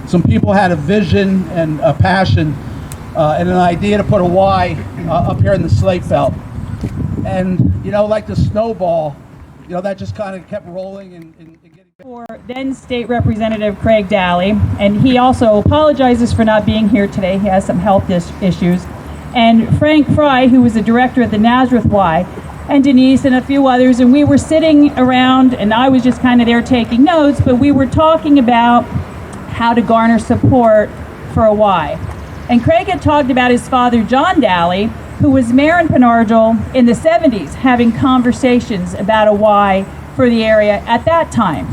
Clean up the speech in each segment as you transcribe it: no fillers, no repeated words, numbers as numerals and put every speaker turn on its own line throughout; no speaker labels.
Some people had a vision and a passion and an idea to put a Y up here in the Slate Belt. And, you know, like the snowball, you know, that just kind of kept rolling and getting...
For then State Representative Craig Daly, and he also apologizes for not being here today. He has some health issues. And Frank Fry, who was the director at the Nazareth Y, and Denise and a few others, and we were sitting around, and I was just kind of there taking notes, but we were talking about how to garner support for a Y. And Craig had talked about his father, John Daly, who was mayor in Penargil in the 70s, having conversations about a Y for the area at that time.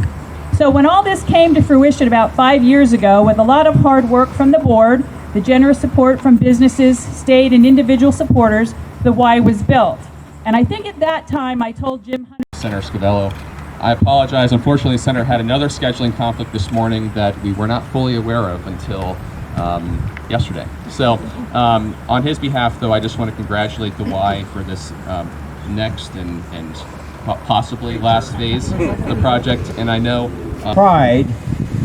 So when all this came to fruition about 5 years ago, with a lot of hard work from the board, the generous support from businesses, state and individual supporters, the Y was built. And I think at that time I told Jim Hunter...
Senator Scavello, I apologize. Unfortunately, the Senator had another scheduling conflict this morning that we were not fully aware of until yesterday. So on his behalf, though, I just want to congratulate the Y for this next and possibly last phase of the project. And I know...
pride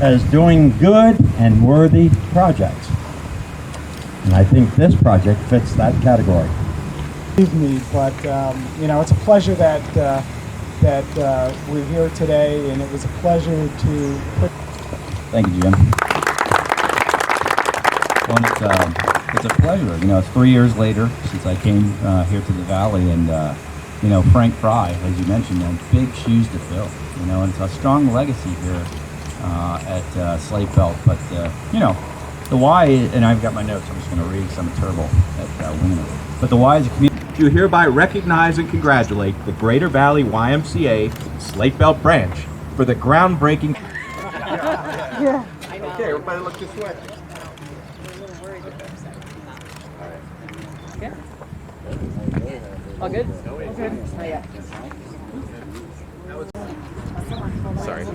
as doing good and worthy projects. And I think this project fits that category.
Me, but you know, it's a pleasure that we're here today, and it was a pleasure to put...
Thank you, Jim. Well, it's a pleasure. You know, it's 3 years later since I came here to the Valley, and you know, Frank Fry, as you mentioned, big shoes to fill. You know, and it's a strong legacy here at Slate Belt. But you know, the Y, and I've got my notes. I'm just going to read some terrible at Winner. But the Y is a community.
To hereby recognize and congratulate the Greater Valley YMCA Slate Belt branch for the groundbreaking... Yeah. Okay, everybody look this way.
All good? All good? Oh, yeah.
Sorry.